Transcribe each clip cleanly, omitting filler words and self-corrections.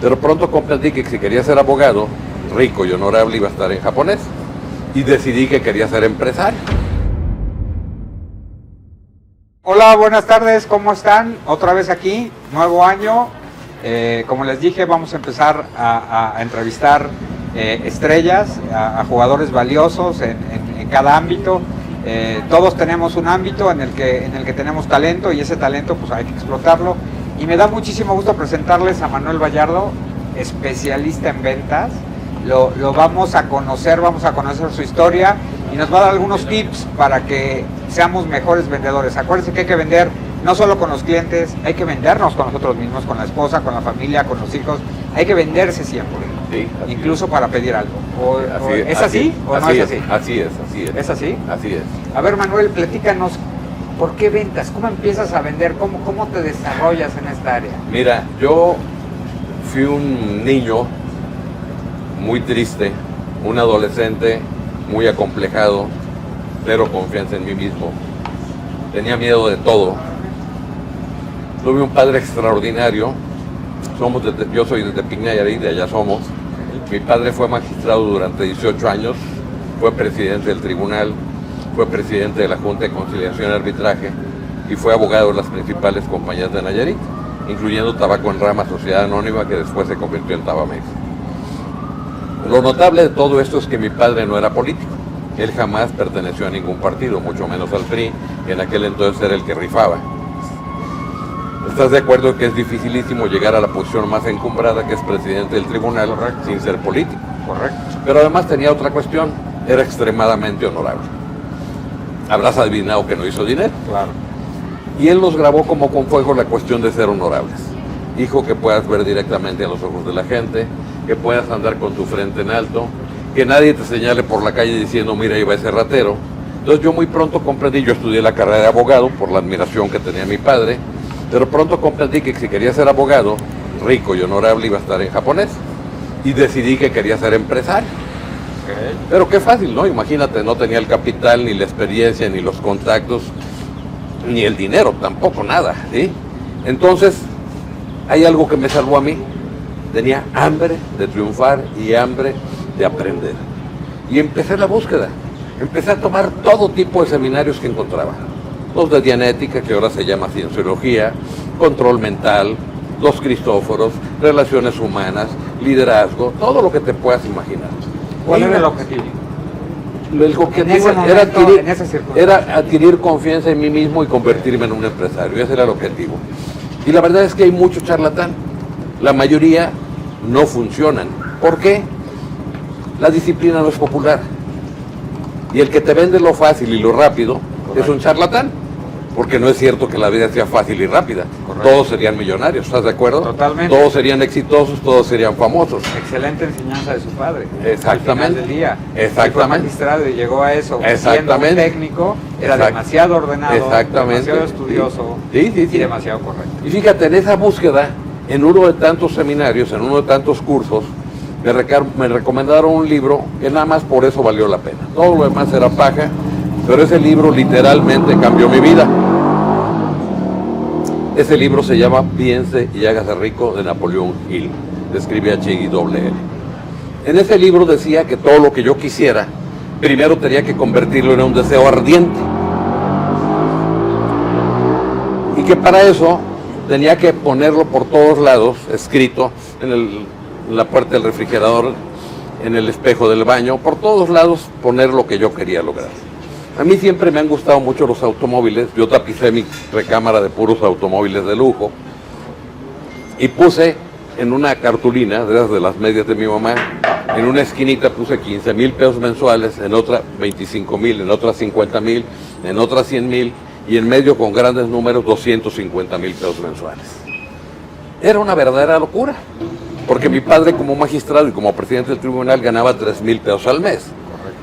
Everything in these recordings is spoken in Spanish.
Pero pronto comprendí que si quería ser abogado, rico y honorable, iba a estar en japonés. Y decidí que quería ser empresario. Hola, buenas tardes, ¿cómo están? Otra vez aquí, nuevo año. Como les dije, vamos a empezar a entrevistar estrellas, a jugadores valiosos en cada ámbito. Todos tenemos un ámbito en el que tenemos talento, y ese talento pues hay que explotarlo. Y me da muchísimo gusto presentarles a Manuel Vallardo, especialista en ventas. Lo vamos a conocer su historia y nos va a dar algunos tips para que seamos mejores vendedores. Acuérdense que hay que vender no solo con los clientes, hay que vendernos con nosotros mismos, con la esposa, con la familia, con los hijos. Hay que venderse siempre, sí, incluso para pedir algo. ¿Es así o no es así? Así es. ¿Es así? Así es. A ver, Manuel, platícanos, ¿por qué ventas? ¿Cómo empiezas a vender? ¿Cómo te desarrollas en esta área? Mira, yo fui un niño muy triste, un adolescente muy acomplejado, cero confianza en mí mismo. Tenía miedo de todo. Tuve un padre extraordinario. Yo soy de Tepic Nayarit, de allá somos. Mi padre fue magistrado durante 18 años, fue presidente del tribunal, fue presidente de la Junta de Conciliación y Arbitraje y fue abogado de las principales compañías de Nayarit, incluyendo Tabaco en Rama, Sociedad Anónima, que después se convirtió en Tabamex. Lo notable de todo esto es que mi padre no era político. Él jamás perteneció a ningún partido, mucho menos al PRI, que en aquel entonces era el que rifaba. ¿Estás de acuerdo que es dificilísimo llegar a la posición más encumbrada, que es presidente del tribunal, correcto, sin ser político? Correcto. Pero además tenía otra cuestión, era extremadamente honorable. Habrás adivinado que no hizo dinero. Claro. Y él nos grabó como con fuego la cuestión de ser honorables. Hijo, que puedas ver directamente a los ojos de la gente, que puedas andar con tu frente en alto, que nadie te señale por la calle diciendo, mira, ahí va ese ratero. Entonces yo muy pronto comprendí, yo estudié la carrera de abogado por la admiración que tenía mi padre, pero pronto comprendí que si quería ser abogado, rico y honorable, iba a estar en japonés. Y decidí que quería ser empresario. Okay. Pero qué fácil, ¿no? Imagínate, no tenía el capital, ni la experiencia, ni los contactos, ni el dinero, tampoco nada, ¿sí? Entonces, hay algo que me salvó a mí. Tenía hambre de triunfar y hambre de aprender. Y empecé la búsqueda. Empecé a tomar todo tipo de seminarios que encontraba. Los de Dianética, que ahora se llama Cienciología, Control Mental, los Cristóforos, Relaciones Humanas, Liderazgo, todo lo que te puedas imaginar. ¿Cuál era el objetivo? El objetivo era adquirir confianza en mí mismo y convertirme en un empresario. Ese era el objetivo. Y la verdad es que hay mucho charlatán. La mayoría no funcionan. ¿Por qué? La disciplina no es popular. Y el que te vende lo fácil y lo rápido, correcto, es un charlatán. Porque no es cierto que la vida sea fácil y rápida. Correcto. Todos serían millonarios, ¿estás de acuerdo? Totalmente. Todos serían exitosos, todos serían famosos. Excelente enseñanza de su padre. Exactamente. Al final del día. Exactamente. Fue magistrado y llegó a eso. Exactamente. Siendo un técnico, era demasiado ordenado, exactamente, demasiado estudioso, sí, y demasiado correcto. Y fíjate, en esa búsqueda, en uno de tantos seminarios, en uno de tantos cursos, me recomendaron un libro que nada más por eso valió la pena. Todo lo demás era paja, pero ese libro literalmente cambió mi vida. Ese libro se llama Piense y hágase rico, de Napoleón Hill. Describe H-I-L-L. En ese libro decía que todo lo que yo quisiera, primero tenía que convertirlo en un deseo ardiente. Y que para eso tenía que ponerlo por todos lados, escrito en la puerta del refrigerador, en el espejo del baño, por todos lados poner lo que yo quería lograr. A mí siempre me han gustado mucho los automóviles. Yo tapicé mi recámara de puros automóviles de lujo y puse en una cartulina de las medias de mi mamá, en una esquinita puse 15,000 pesos mensuales, en otra 25,000, en otra 50,000, en otra 100,000 y en medio con grandes números 250,000 pesos mensuales. Era una verdadera locura, porque mi padre como magistrado y como presidente del tribunal ganaba 3,000 pesos al mes.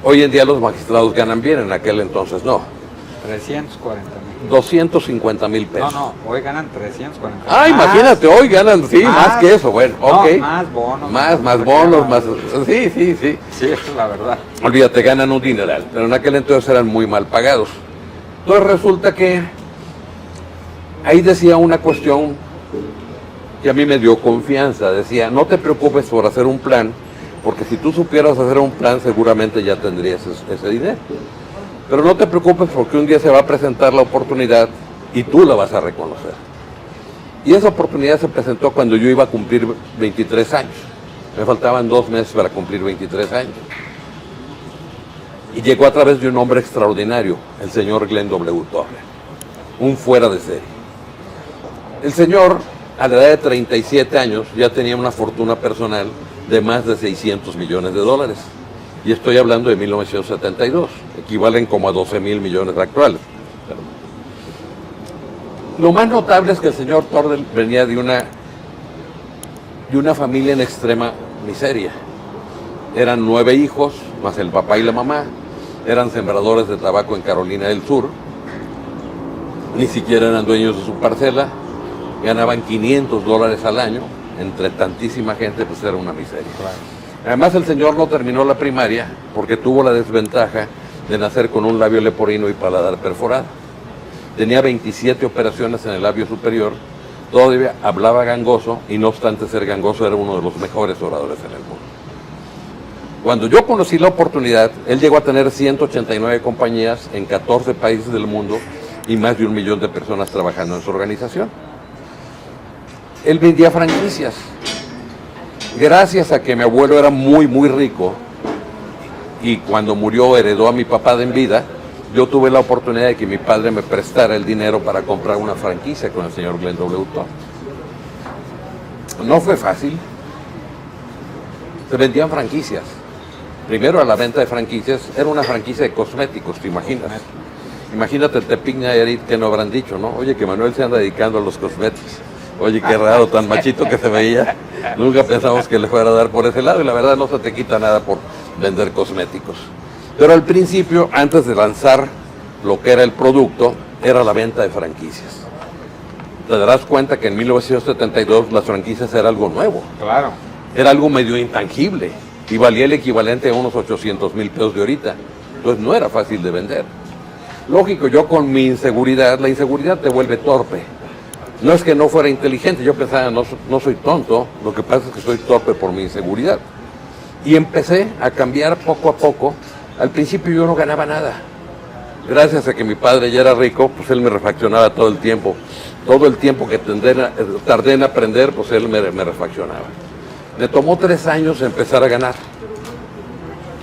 Hoy en día los magistrados ganan bien, en aquel entonces no. 340,000. 250,000 pesos. No, hoy ganan 340,000. Ah, imagínate, hoy ganan, sí, más que eso, bueno, no, ok. Más bonos. Más bonos, más, sí. Sí, eso es la verdad. Olvídate, ganan un dineral, pero en aquel entonces eran muy mal pagados. Entonces resulta que ahí decía una cuestión que a mí me dio confianza. Decía, no te preocupes por hacer un plan, porque si tú supieras hacer un plan seguramente ya tendrías ese dinero. Pero no te preocupes porque un día se va a presentar la oportunidad y tú la vas a reconocer. Y esa oportunidad se presentó cuando yo iba a cumplir 23 años. Me faltaban 2 meses para cumplir 23 años. Y llegó a través de un hombre extraordinario, el señor Glenn W. Turner, un fuera de serie. El señor, a la edad de 37 años, ya tenía una fortuna personal de más de $600 millones. Y estoy hablando de 1972, equivalen como a 12,000 millones actuales. Lo más notable es que el señor Turner venía de una familia en extrema miseria. Eran 9 hijos, más el papá y la mamá. Eran sembradores de tabaco en Carolina del Sur. Ni siquiera eran dueños de su parcela. Ganaban $500 al año. Entre tantísima gente, pues era una miseria. Claro. Además, el señor no terminó la primaria porque tuvo la desventaja de nacer con un labio leporino y paladar perforado. Tenía 27 operaciones en el labio superior. Todavía hablaba gangoso y no obstante ser gangoso era uno de los mejores oradores en el mundo. Cuando yo conocí la oportunidad, él llegó a tener 189 compañías en 14 países del mundo y más de 1 millón de personas trabajando en su organización. Él vendía franquicias. Gracias a que mi abuelo era muy, muy rico y cuando murió heredó a mi papá en vida, yo tuve la oportunidad de que mi padre me prestara el dinero para comprar una franquicia con el señor Glenn W. Turner. No fue fácil. Se vendían franquicias. Primero, a la venta de franquicias, era una franquicia de cosméticos, ¿te imaginas? Imagínate el Tepic Nayarit que no habrán dicho, ¿no? Oye, que Manuel se anda dedicando a los cosméticos. Oye, qué raro, tan machito que se veía. Nunca pensamos que le fuera a dar por ese lado y la verdad no se te quita nada por vender cosméticos. Pero al principio, antes de lanzar lo que era el producto, era la venta de franquicias. Te darás cuenta que en 1972 las franquicias era algo nuevo. Claro. Era algo medio intangible y valía el equivalente a unos 800,000 pesos de ahorita. Entonces no era fácil de vender. Lógico, yo con mi inseguridad, la inseguridad te vuelve torpe. No es que no fuera inteligente, yo pensaba, no soy tonto, lo que pasa es que soy torpe por mi inseguridad. Y empecé a cambiar poco a poco. Al principio yo no ganaba nada. Gracias a que mi padre ya era rico, pues él me refaccionaba todo el tiempo. Todo el tiempo que tardé en aprender, pues él me refaccionaba. Me tomó 3 años empezar a ganar.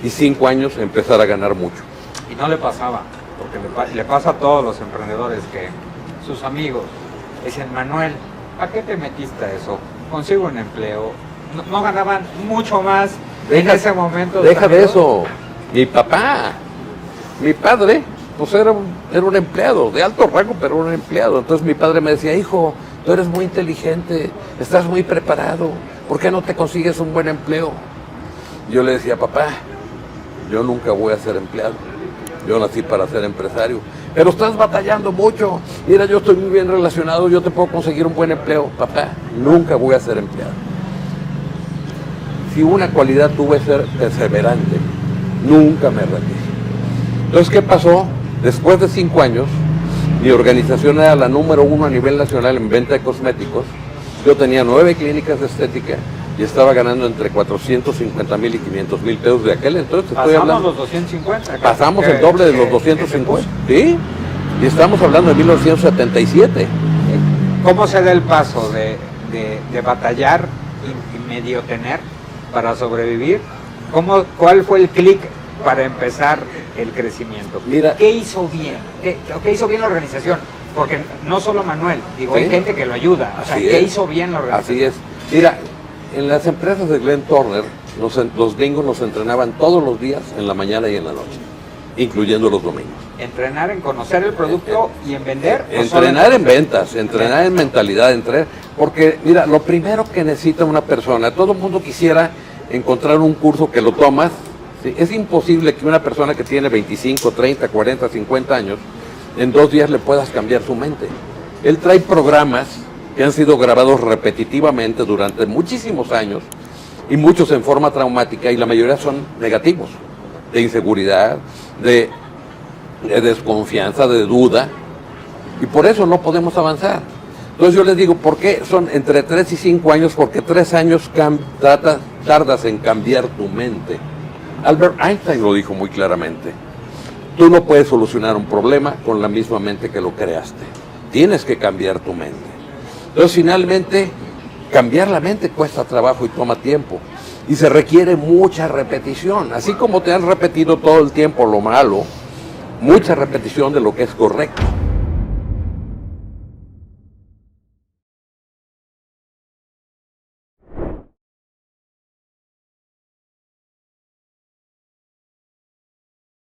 Y 5 años empezar a ganar mucho. Y no le pasaba, porque le pasa a todos los emprendedores que sus amigos dicen, Manuel, ¿a qué te metiste a eso? Consigo un empleo. No ganaban mucho más en ese momento. Deja de eso. Mi papá, mi padre, pues era un empleado, de alto rango, pero un empleado. Entonces mi padre me decía, hijo, tú eres muy inteligente, estás muy preparado, ¿por qué no te consigues un buen empleo? Yo le decía, papá, yo nunca voy a ser empleado, yo nací para ser empresario, pero estás batallando mucho, mira, yo estoy muy bien relacionado, yo te puedo conseguir un buen empleo. Papá, nunca voy a ser empleado. Si una cualidad tuve es ser perseverante, nunca me rendí. Entonces, ¿qué pasó? Después de 5 años, mi organización era la número 1 a nivel nacional en venta de cosméticos. Yo tenía 9 clínicas de estética y estaba ganando entre 450,000 y 500,000 pesos de aquel entonces. Pasamos los 250. Pasamos el doble de los 250. Sí, y estamos hablando de 1977. ¿Cómo se da el paso de batallar y medio tener para sobrevivir? ¿Cuál fue el clic para empezar el crecimiento? Mira, ¿qué hizo bien? ¿Qué hizo bien la organización? Porque no solo Manuel, digo, ¿sí? Hay gente que lo ayuda. O sea, ¿qué hizo bien la organización? Así es. Mira, en las empresas de Glenn Turner, los gringos nos entrenaban todos los días, en la mañana y en la noche, incluyendo los domingos. ¿Entrenar en conocer el producto y en vender? Entrenar en ventas, entrenar en mentalidad, porque mira, lo primero que necesita una persona, todo el mundo quisiera encontrar un curso que lo tomas. ¿Sí? Es imposible que una persona que tiene 25, 30, 40, 50 años, en 2 días le puedas cambiar su mente. Él trae programas que han sido grabados repetitivamente durante muchísimos años y muchos en forma traumática y la mayoría son negativos, de inseguridad, de desconfianza, de duda, y por eso no podemos avanzar. Entonces yo les digo, ¿por qué son entre 3 y 5 años? Porque 3 años tardas en cambiar tu mente. Albert Einstein lo dijo muy claramente. Tú no puedes solucionar un problema con la misma mente que lo creaste. Tienes que cambiar tu mente. Entonces finalmente, cambiar la mente cuesta trabajo y toma tiempo. Y se requiere mucha repetición. Así como te han repetido todo el tiempo lo malo, mucha repetición de lo que es correcto.